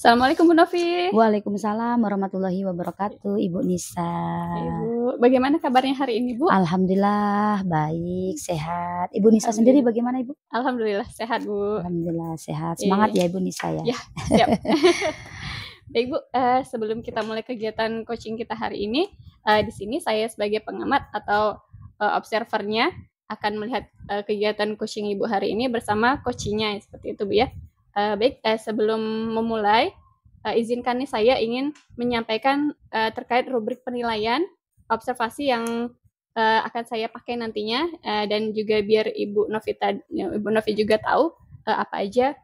Assalamualaikum Bu Novi. Waalaikumsalam warahmatullahi wabarakatuh, Ibu Nisa. Ibu, bagaimana kabarnya hari ini, Bu? Alhamdulillah baik, sehat. Ibu Nisa sendiri bagaimana, Ibu? Alhamdulillah sehat, Bu. Alhamdulillah sehat. Semangat ya Ibu Nisa ya. Ya, siap. Baik, Bu, sebelum kita mulai kegiatan coaching kita hari ini, di sini saya sebagai pengamat atau observernya akan melihat kegiatan coaching Ibu hari ini bersama coachingnya, seperti itu, Bu ya. Baik, sebelum memulai, izinkan nih saya ingin menyampaikan terkait rubrik penilaian observasi yang akan saya pakai nantinya, dan juga biar Ibu Novi juga tahu apa aja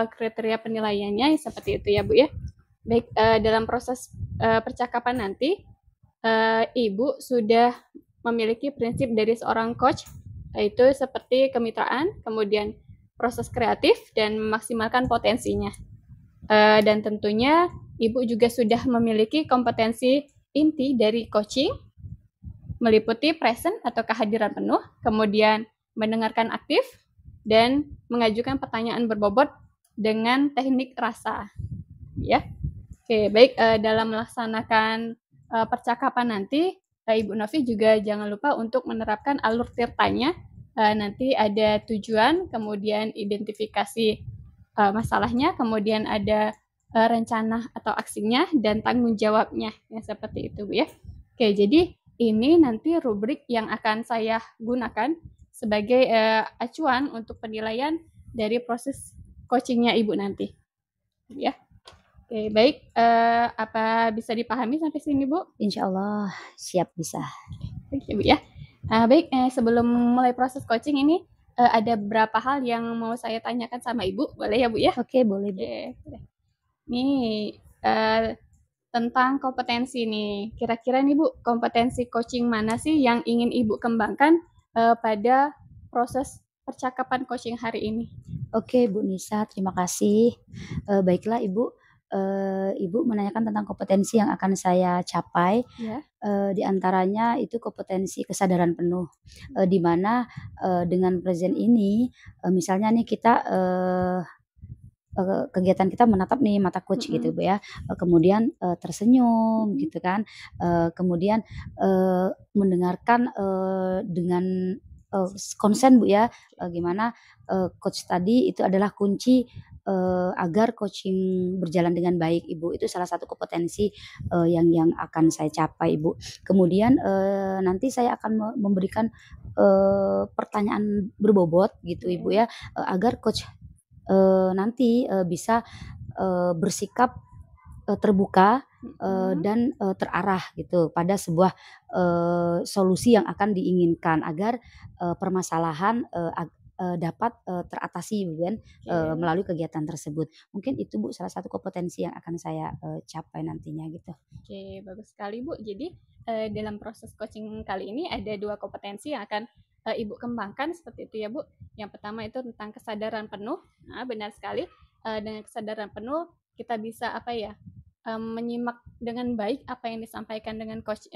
kriteria penilaiannya seperti itu ya Bu ya. Baik, dalam proses percakapan nanti Ibu sudah memiliki prinsip dari seorang coach, yaitu seperti kemitraan, kemudian proses kreatif dan memaksimalkan potensinya. Dan tentunya Ibu juga sudah memiliki kompetensi inti dari coaching, meliputi present atau kehadiran penuh, kemudian mendengarkan aktif, dan mengajukan pertanyaan berbobot dengan teknik rasa. Ya, oke, baik. Dalam melaksanakan percakapan nanti, Ibu Novi juga jangan lupa untuk menerapkan alur tirtanya. Nanti ada tujuan, kemudian identifikasi masalahnya, kemudian ada rencana atau aksinya, dan tanggung jawabnya, ya seperti itu Bu ya. Oke, jadi ini nanti rubrik yang akan saya gunakan sebagai acuan untuk penilaian dari proses coachingnya Ibu nanti, ya. Oke, baik. Apa bisa dipahami sampai sini, Bu? Insya Allah siap bisa. Oke, Bu ya. Baik, sebelum mulai proses coaching ini ada beberapa hal yang mau saya tanyakan sama Ibu, boleh ya Bu ya? Oke, boleh Bu. Oke. Nih, tentang kompetensi nih. Kira-kira nih Bu, kompetensi coaching mana sih yang ingin Ibu kembangkan pada proses percakapan coaching hari ini? Oke Bu Nisa, terima kasih. Baiklah Ibu, Ibu menanyakan tentang kompetensi yang akan saya capai. Ya. Di antaranya itu kompetensi kesadaran penuh, di mana dengan present ini, misalnya nih kita kegiatan kita menatap nih mata coach gitu Bu ya, kemudian tersenyum gitu kan, kemudian mendengarkan dengan konsen Bu ya, gimana coach tadi itu adalah kunci agar coaching berjalan dengan baik Ibu. Itu salah satu kompetensi yang akan saya capai Ibu. Kemudian nanti saya akan memberikan pertanyaan berbobot gitu Ibu ya, agar coach nanti bisa bersikap terbuka dan terarah gitu pada sebuah solusi yang akan diinginkan agar permasalahan dapat teratasi kan melalui kegiatan tersebut. Mungkin itu Bu salah satu kompetensi yang akan saya capai nantinya gitu. Oke, bagus sekali Bu. Jadi dalam proses coaching kali ini ada 2 kompetensi yang akan Ibu kembangkan seperti itu ya Bu. Yang pertama itu tentang kesadaran penuh. Nah, benar sekali. Dengan kesadaran penuh kita bisa menyimak dengan baik apa yang disampaikan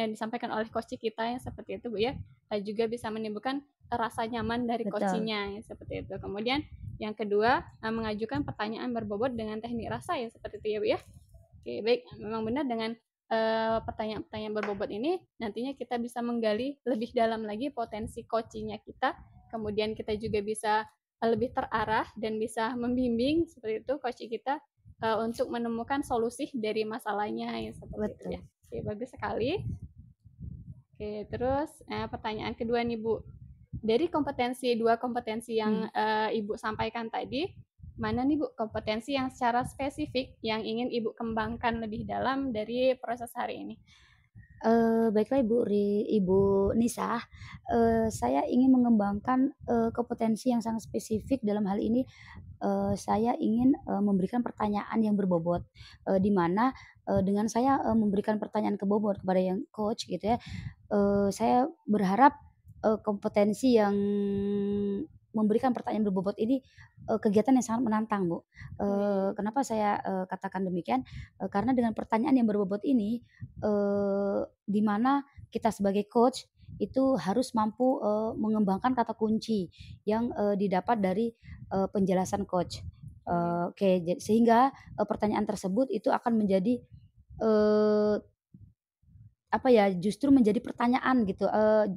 disampaikan oleh coach kita yang seperti itu Bu ya. Juga bisa menimbulkan rasa nyaman dari coachingnya ya, seperti itu. Kemudian yang kedua mengajukan pertanyaan berbobot dengan teknik rasa ya seperti itu ya Bu ya. Oke, baik. Memang benar dengan pertanyaan-pertanyaan berbobot ini nantinya kita bisa menggali lebih dalam lagi potensi coachingnya kita, kemudian kita juga bisa lebih terarah dan bisa membimbing seperti itu coach kita untuk menemukan solusi dari masalahnya ya seperti itu ya. Oke, bagus sekali. Oke, terus pertanyaan kedua nih Bu, dari dua kompetensi yang Ibu sampaikan tadi, mana nih Bu kompetensi yang secara spesifik yang ingin Ibu kembangkan lebih dalam dari proses hari ini? Baiklah Ibu Nisa, saya ingin mengembangkan kompetensi yang sangat spesifik dalam hal ini. Saya ingin memberikan pertanyaan yang berbobot, di mana dengan saya memberikan pertanyaan berbobot kepada yang coach gitu ya, saya berharap kompetensi yang memberikan pertanyaan berbobot ini kegiatan yang sangat menantang Bu. Kenapa saya katakan demikian? Karena dengan pertanyaan yang berbobot ini, di mana kita sebagai coach itu harus mampu mengembangkan kata kunci yang didapat dari penjelasan coach. Oke, sehingga, pertanyaan tersebut itu akan menjadi, eee, apa ya, justru menjadi pertanyaan gitu,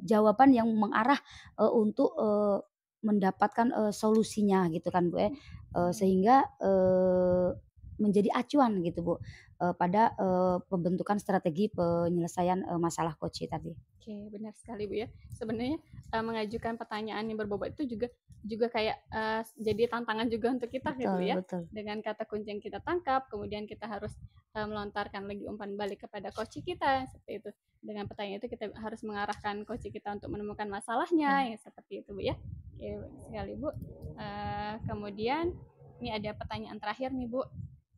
jawaban yang mengarah, untuk, mendapatkan, solusinya gitu kan, Bu, ya. Oke. Sehingga, menjadi acuan gitu, Bu, pada, pembentukan strategi penyelesaian, masalah Koci tadi. Oke, benar sekali Bu ya. Sebenarnya, mengajukan pertanyaan yang berbobot itu juga kayak, jadi tantangan juga untuk kita gitu Betul ya. betul. Dengan kata kunci yang kita tangkap, kemudian kita harus, melontarkan lagi umpan balik kepada coach kita, seperti itu. Dengan pertanyaan itu kita harus mengarahkan coach kita untuk menemukan masalahnya, ya seperti itu Bu ya. Oke, baik sekali Bu. Kemudian ini ada pertanyaan terakhir nih Bu.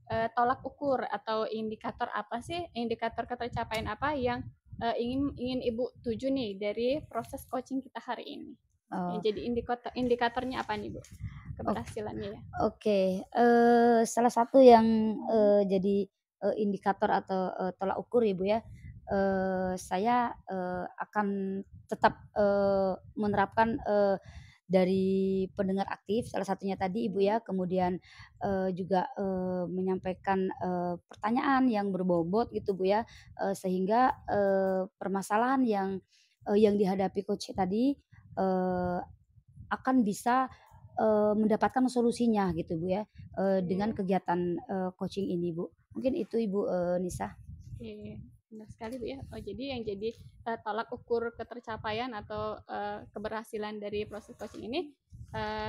Tolak ukur atau indikator apa sih, indikator ketercapaian apa yang ingin Ibu tuju nih dari proses coaching kita hari ini? Yang Oh, jadi indikatornya apa nih Bu? ok Keberhasilannya ya? oke, salah satu yang, jadi, indikator atau, tolak ukur ya, Bu, ya, saya, akan tetap, menerapkan, dari pendengar aktif salah satunya tadi Ibu ya, kemudian, juga, menyampaikan, pertanyaan yang berbobot gitu Bu ya, sehingga, permasalahan yang dihadapi coach tadi, eee, akan bisa, mendapatkan solusinya gitu Bu ya, dengan Oke. kegiatan, coaching ini Bu. Mungkin itu Ibu, Nisa. Oke, benar sekali Bu ya. Oh jadi yang jadi, tolak ukur ketercapaian atau, keberhasilan dari proses coaching ini,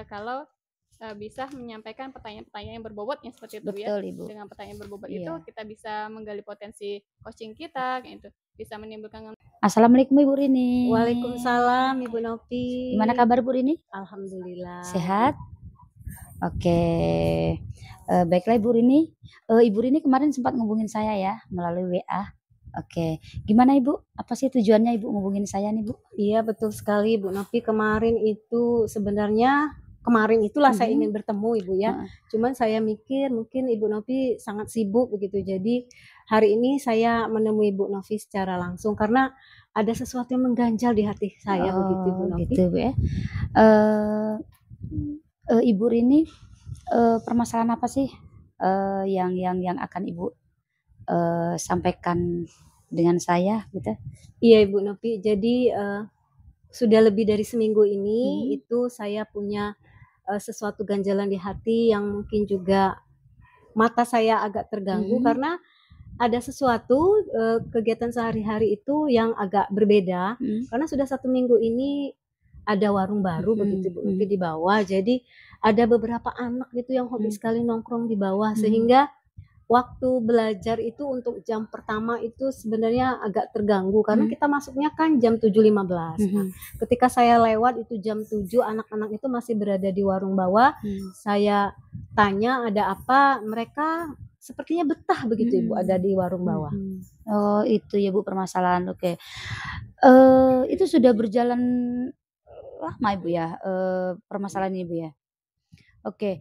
kalau, bisa menyampaikan pertanyaan-pertanyaan yang berbobot yang seperti itu Bu ya. Betul Ibu, Dengan pertanyaan berbobot itu iya. kita bisa menggali potensi coaching kita kayak gitu, bisa menimbulkan. Assalamualaikum Ibu Rini. Waalaikumsalam Ibu Novi. Gimana kabar Bu Rini? Alhamdulillah. Sehat? Oke, baiklah Ibu Rini, Ibu Rini kemarin sempat ngubungin saya ya melalui WA. Oke, gimana Ibu? Apa sih tujuannya Ibu ngubungin saya nih Bu? Iya betul sekali Ibu Novi, kemarin itulah saya ingin bertemu Ibu ya. Heeh. Cuman saya mikir mungkin Ibu Novi sangat sibuk begitu. Jadi hari ini saya menemui Ibu Novi secara langsung karena ada sesuatu yang mengganjal di hati saya begitu Ibu Oh Novi. gitu Bu ya. Ibu Rini, permasalahan apa sih, yang akan Ibu, sampaikan dengan saya gitu? Iya Ibu Novi, jadi, sudah lebih dari seminggu ini itu saya punya, sesuatu ganjalan di hati yang mungkin juga mata saya agak terganggu karena ada sesuatu, kegiatan sehari-hari itu yang agak berbeda, karena sudah 1 minggu ini ada warung baru begitu Bu Novi di bawah, jadi ada beberapa anak gitu yang hobi sekali nongkrong di bawah, sehingga waktu belajar itu untuk jam pertama itu sebenarnya agak terganggu karena kita masuknya kan jam 7.15. Nah, ketika saya lewat itu jam 7 anak-anak itu masih berada di warung bawah, saya tanya ada apa, mereka sepertinya betah begitu Ibu ada di warung bawah. Oh itu ya Bu permasalahan, oke. Itu sudah berjalan lama Ibu ya, permasalahan Ibu ya? Oke,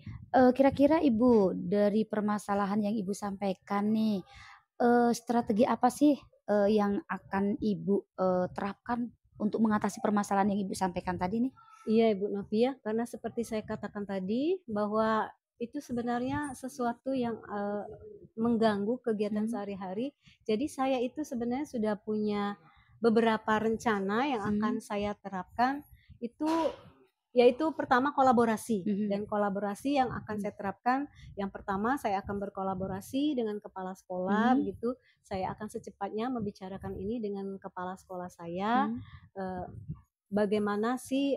kira-kira Ibu dari permasalahan yang Ibu sampaikan nih, strategi apa sih, yang akan Ibu, terapkan untuk mengatasi permasalahan yang Ibu sampaikan tadi nih? Iya Ibu Novia, karena seperti saya katakan tadi bahwa itu sebenarnya sesuatu yang, mengganggu kegiatan sehari-hari. Jadi saya itu sebenarnya sudah punya beberapa rencana yang akan saya terapkan, itu yaitu pertama kolaborasi, dan kolaborasi yang akan saya terapkan, yang pertama saya akan berkolaborasi dengan kepala sekolah begitu, saya akan secepatnya membicarakan ini dengan kepala sekolah saya, bagaimana sih,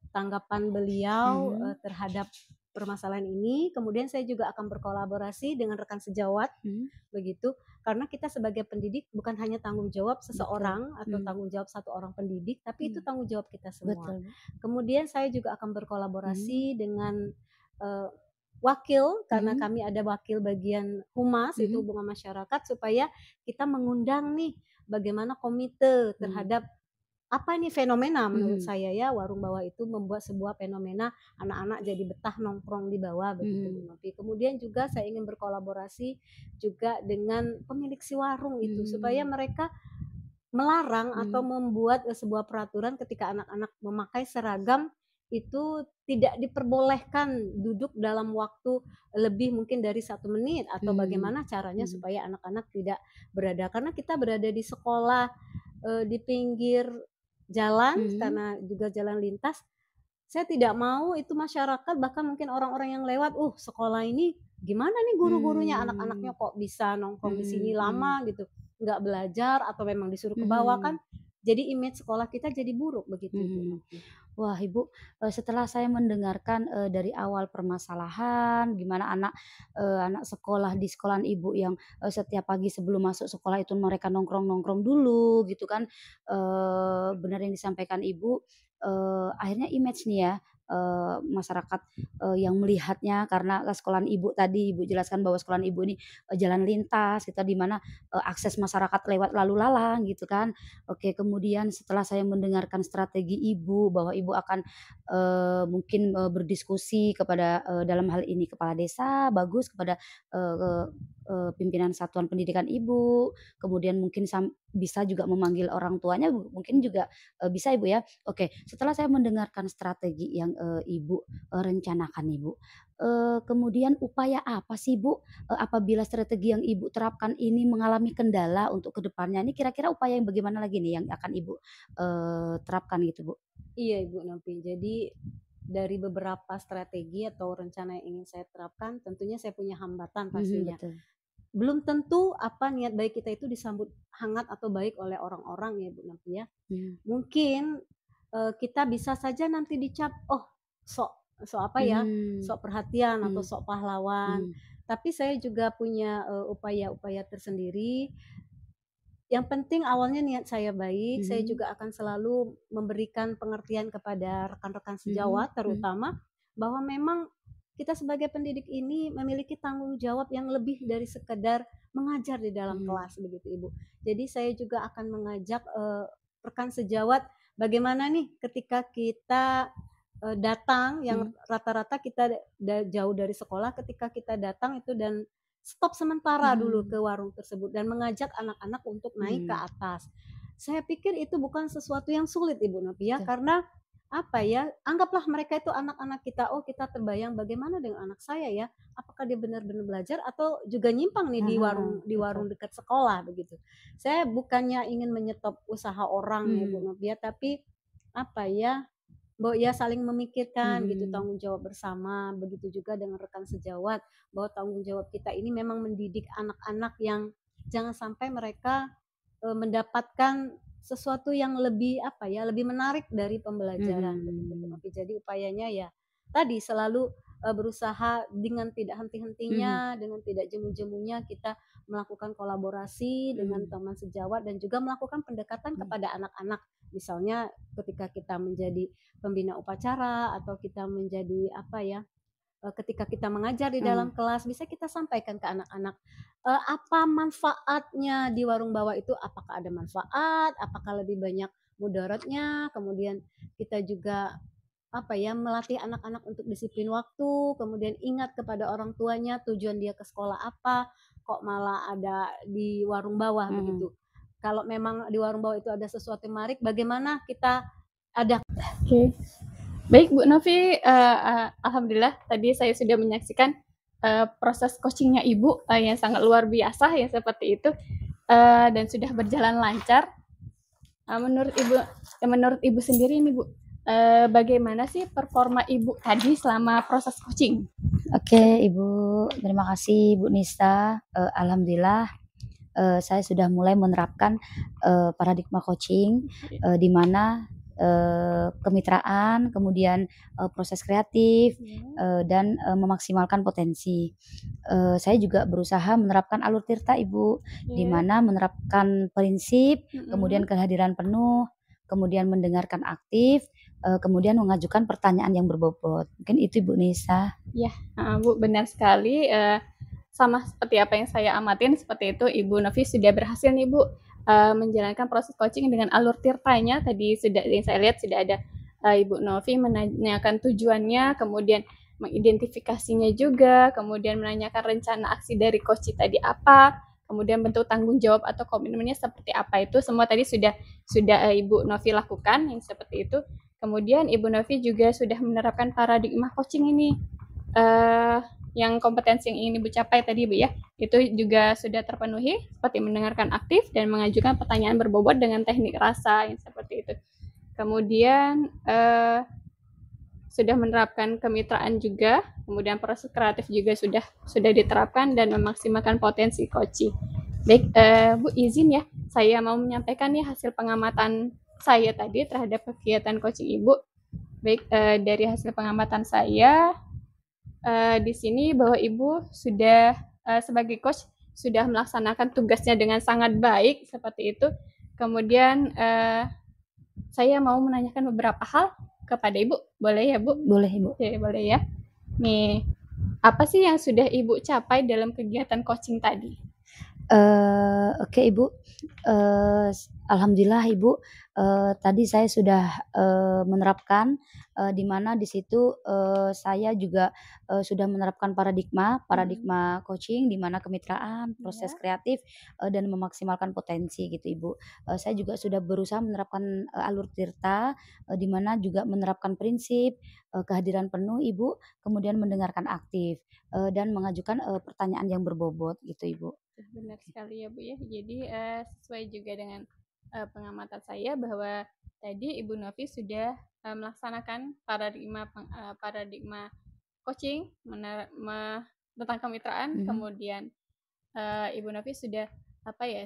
tanggapan beliau, terhadap permasalahan ini. Kemudian saya juga akan berkolaborasi dengan rekan sejawat, begitu. Karena kita sebagai pendidik bukan hanya tanggung jawab seseorang atau tanggung jawab satu orang pendidik, tapi itu tanggung jawab kita semua. Betul. Kemudian saya juga akan berkolaborasi dengan, wakil, karena kami ada wakil bagian humas, itu hubungan masyarakat, supaya kita mengundang nih bagaimana komite terhadap apa nih fenomena menurut saya ya, warung bawah itu membuat sebuah fenomena anak-anak jadi betah nongkrong di bawah begitu Bu Novi. Kemudian juga saya ingin berkolaborasi juga dengan pemilik si warung itu, supaya mereka melarang atau membuat, sebuah peraturan ketika anak-anak memakai seragam itu tidak diperbolehkan duduk dalam waktu lebih mungkin dari 1 menit, atau bagaimana caranya supaya anak-anak tidak berada, karena kita berada di sekolah, di pinggir jalan karena juga jalan lintas. Saya tidak mau itu masyarakat, bahkan mungkin orang-orang yang lewat, sekolah ini gimana nih guru-gurunya, anak-anaknya kok bisa nongkrong di sini lama gitu, nggak belajar atau memang disuruh ke bawah, kan jadi image sekolah kita jadi buruk begitu, Ibu Novi. Wah, Ibu, setelah saya mendengarkan, dari awal permasalahan gimana anak sekolah di sekolahan Ibu yang, setiap pagi sebelum masuk sekolah itu mereka nongkrong-nongkrong dulu gitu kan, benar yang disampaikan Ibu, akhirnya image nih ya, masyarakat, yang melihatnya karena, sekolahan Ibu tadi Ibu jelaskan bahwa sekolahan Ibu ini, jalan lintas gitu di mana, akses masyarakat lewat lalu lalang gitu kan. Oke, kemudian setelah saya mendengarkan strategi Ibu bahwa Ibu akan, mungkin, berdiskusi kepada, dalam hal ini kepala desa, bagus kepada, eee pimpinan satuan pendidikan Ibu, kemudian mungkin bisa juga memanggil orang tuanya mungkin juga, bisa Ibu ya. Oke, setelah saya mendengarkan strategi yang, Ibu, rencanakan Ibu, kemudian upaya apa sih Bu, apabila strategi yang Ibu terapkan ini mengalami kendala untuk ke depannya, ini kira-kira upaya yang bagaimana lagi nih yang akan Ibu, terapkan gitu Bu? Iya, Ibu Novi. Jadi dari beberapa strategi atau rencana yang ingin saya terapkan, tentunya saya punya hambatan pastinya. Betul. Belum tentu apa niat baik kita itu disambut hangat atau baik oleh orang-orang ya, Bu Novi ya. Mungkin, kita bisa saja nanti dicap, sok sok apa ya, sok perhatian atau sok pahlawan. Tapi saya juga punya, upaya-upaya tersendiri. Yang penting awalnya niat saya baik, saya juga akan selalu memberikan pengertian kepada rekan-rekan sejawat terutama, bahwa memang kita sebagai pendidik ini memiliki tanggung jawab yang lebih dari sekedar mengajar di dalam kelas begitu, Ibu. Jadi saya juga akan mengajak, rekan sejawat bagaimana nih ketika kita, datang yang rata-rata kita jauh dari sekolah, ketika kita datang itu dan stop sementara dulu ke warung tersebut dan mengajak anak-anak untuk naik ke atas. Saya pikir itu bukan sesuatu yang sulit, Ibu Novi ya, karena apa ya, anggaplah mereka itu anak-anak kita, kita terbayang bagaimana dengan anak saya ya, apakah dia benar-benar belajar atau juga nyimpang nih di warung dekat sekolah begitu. Saya bukannya ingin menyetop usaha orang ya, Bu Novi ya, tapi apa ya, saling memikirkan gitu, tanggung jawab bersama, begitu juga dengan rekan sejawat, bahwa tanggung jawab kita ini memang mendidik anak-anak yang jangan sampai mereka, mendapatkan sesuatu yang lebih apa ya, lebih menarik dari pembelajaran begitu, Bu Novi. Jadi upayanya ya tadi selalu, berusaha dengan tidak henti-hentinya, dengan tidak jemu-jemunya kita melakukan kolaborasi dengan teman sejawat dan juga melakukan pendekatan kepada anak-anak. Misalnya ketika kita menjadi pembina upacara atau kita menjadi apa ya, ketika kita mengajar di dalam kelas bisa kita sampaikan ke anak-anak, apa manfaatnya di warung bawah itu, apakah ada manfaat, apakah lebih banyak mudaratnya, kemudian kita juga apa ya, melatih anak-anak untuk disiplin waktu, kemudian ingat kepada orang tuanya tujuan dia ke sekolah apa, kok malah ada di warung bawah begitu. Kalau memang di warung bawah itu ada sesuatu yang menarik, bagaimana kita ada. Oke. Baik Bu Novi, alhamdulillah tadi saya sudah menyaksikan, proses coaching-nya Ibu, yang sangat luar biasa ya seperti itu, dan sudah berjalan lancar. Menurut Ibu sendiri nih Bu, bagaimana sih performa Ibu tadi selama proses coaching? Oke, Ibu, terima kasih Bu Nista. Alhamdulillah, saya sudah mulai menerapkan, paradigma coaching, di mana, kemitraan, kemudian, proses kreatif, dan, memaksimalkan potensi. Saya juga berusaha menerapkan alur tirta Ibu, di mana menerapkan prinsip, kemudian kehadiran penuh, kemudian mendengarkan aktif, kemudian mengajukan pertanyaan yang berbobot. Mungkin itu Ibu Nisa. Ya, Bu, benar sekali, sama seperti apa yang saya amatin seperti itu, Ibu Novi sudah berhasil nih Bu, menjalankan proses coaching dengan alur tirtanya. Tadi yang saya lihat sudah ada, Ibu Novi menanyakan tujuannya, kemudian mengidentifikasinya juga, kemudian menanyakan rencana aksi dari coach tadi apa, kemudian bentuk tanggung jawab atau komitmennya seperti apa, itu semua tadi sudah Ibu Novi lakukan yang seperti itu. Kemudian Ibu Novi juga sudah menerapkan paradigma coaching ini. Yang kompetensi yang ingin Ibu capai tadi Bu ya, itu juga sudah terpenuhi seperti mendengarkan aktif dan mengajukan pertanyaan berbobot dengan teknik rasa yang seperti itu. Kemudian sudah menerapkan kemitraan juga, kemudian proses kreatif juga sudah diterapkan dan memaksimalkan potensi coaching. Baik, Bu izin ya, saya mau menyampaikan nih hasil pengamatan saya tadi terhadap kegiatan coaching Ibu. Baik, dari hasil pengamatan saya di sini bahwa Ibu sudah sebagai coach sudah melaksanakan tugasnya dengan sangat baik seperti itu. Kemudian saya mau menanyakan beberapa hal kepada Ibu, boleh ya Bu? Boleh Ibu. Oke, boleh ya. Nih, apa sih yang sudah Ibu capai dalam kegiatan coaching tadi? Oke Ibu, alhamdulillah Ibu, tadi saya sudah menerapkan, di mana di situ saya juga sudah menerapkan paradigma coaching, di mana kemitraan, proses Ya. kreatif, dan memaksimalkan potensi gitu Ibu. Saya juga sudah berusaha menerapkan alur tirta, di mana juga menerapkan prinsip kehadiran penuh Ibu, kemudian mendengarkan aktif, dan mengajukan pertanyaan yang berbobot gitu Ibu. Benar sekali ya Bu ya. Jadi sesuai juga dengan pengamatan saya bahwa tadi Ibu Novi sudah melaksanakan paradigma coaching tentang kemitraan. Kemudian Ibu Novi sudah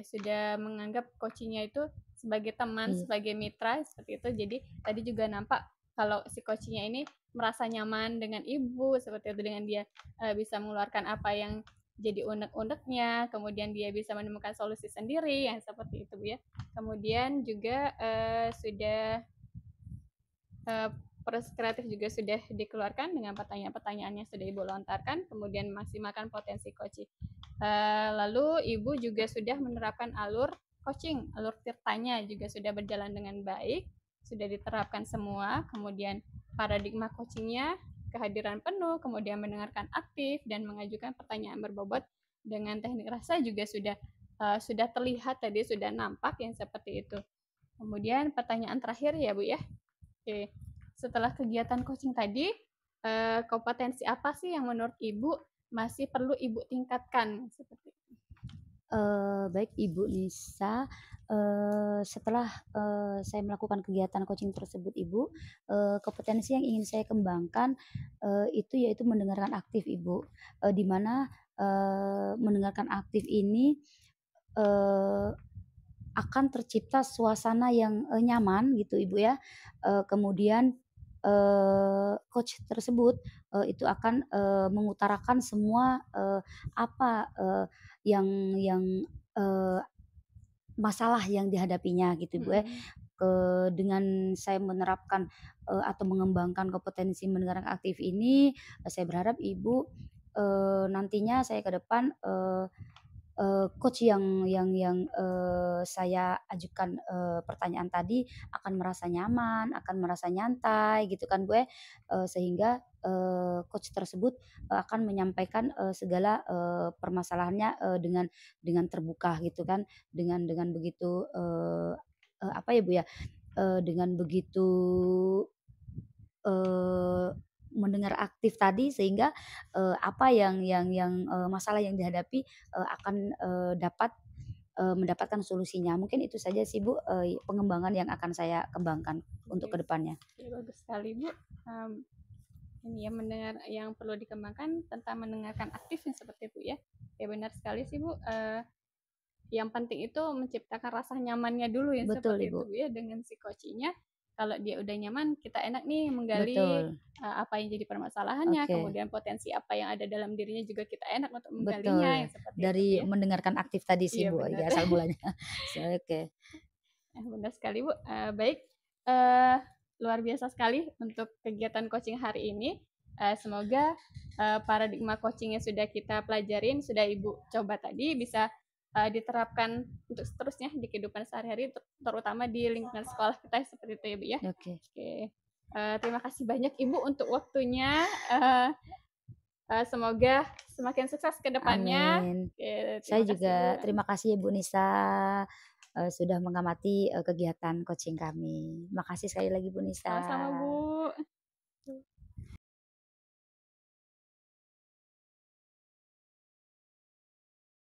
sudah menganggap coachingnya itu sebagai teman, sebagai mitra seperti itu. Jadi tadi juga nampak kalau si coachingnya ini merasa nyaman dengan Ibu seperti itu, dengan dia bisa mengeluarkan apa yang jadi unek-uneknya, kemudian dia bisa menemukan solusi sendiri yang seperti itu Bu ya. Kemudian juga sudah proses kreatif juga sudah dikeluarkan dengan pertanyaan-pertanyaan yang sudah Ibu lontarkan, kemudian maksimalkan potensi coaching. Lalu Ibu juga sudah menerapkan alur coaching, alur tirtanya juga sudah berjalan dengan baik, sudah diterapkan semua, kemudian paradigma coachingnya kehadiran penuh, kemudian mendengarkan aktif dan mengajukan pertanyaan berbobot dengan teknik rasa juga sudah terlihat tadi, sudah nampak yang seperti itu. Kemudian pertanyaan terakhir ya Bu ya. Oke. Setelah kegiatan coaching tadi, kompetensi apa sih yang menurut Ibu masih perlu Ibu tingkatkan seperti itu? Baik Ibu Nisa, setelah saya melakukan kegiatan coaching tersebut Ibu, kompetensi yang ingin saya kembangkan itu yaitu mendengarkan aktif Ibu, di mana mendengarkan aktif ini akan tercipta suasana yang nyaman gitu Ibu ya, kemudian coach tersebut itu akan mengutarakan semua apa yang masalah yang dihadapinya gitu Bu ya. Dengan saya menerapkan atau mengembangkan kompetensi mendengarkan aktif ini, saya berharap Ibu nantinya saya ke depan coach yang saya ajukan pertanyaan tadi akan merasa nyaman, akan merasa nyantai gitu kan Bu ya, sehingga coach tersebut akan menyampaikan segala permasalahannya dengan terbuka gitu kan, dengan begitu apa ya Bu ya, dengan begitu mendengar aktif tadi sehingga apa yang masalah yang dihadapi akan dapat mendapatkan solusinya. Mungkin itu saja sih Bu, pengembangan yang akan saya kembangkan untuk ke depannya. Ya, bagus sekali Bu. Ini ya mendengar yang perlu dikembangkan tentang mendengarkan aktif yang seperti itu ya. Ya benar sekali sih Bu. Yang penting itu menciptakan rasa nyamannya dulu yang Betul, seperti Ibu. itu ya dengan si coachingnya. Kalau dia udah nyaman, kita enak nih menggali Betul. apa yang jadi permasalahannya, Oke. kemudian potensi apa yang ada dalam dirinya juga kita enak untuk menggalinya yang Betul. seperti itu Dari ya. mendengarkan aktif tadi sih Iya Bu, benar. ya asal mulanya. Oke. Benar sekali Bu. Baik, luar biasa sekali untuk kegiatan coaching hari ini. Semoga paradigma coaching yang sudah kita pelajarin, sudah Ibu coba tadi bisa diterapkan untuk seterusnya di kehidupan sehari-hari, terutama di lingkungan sekolah kita seperti itu ya Bu ya. Oke. Terima kasih banyak Ibu untuk waktunya. Semoga semakin sukses ke depannya. Amin. Terima Saya kasih, juga Bu. terima kasih Ibu Nisa. sudah mengamati kegiatan coaching kami. Makasih sekali lagi Bu Nisa. Sama-sama Bu.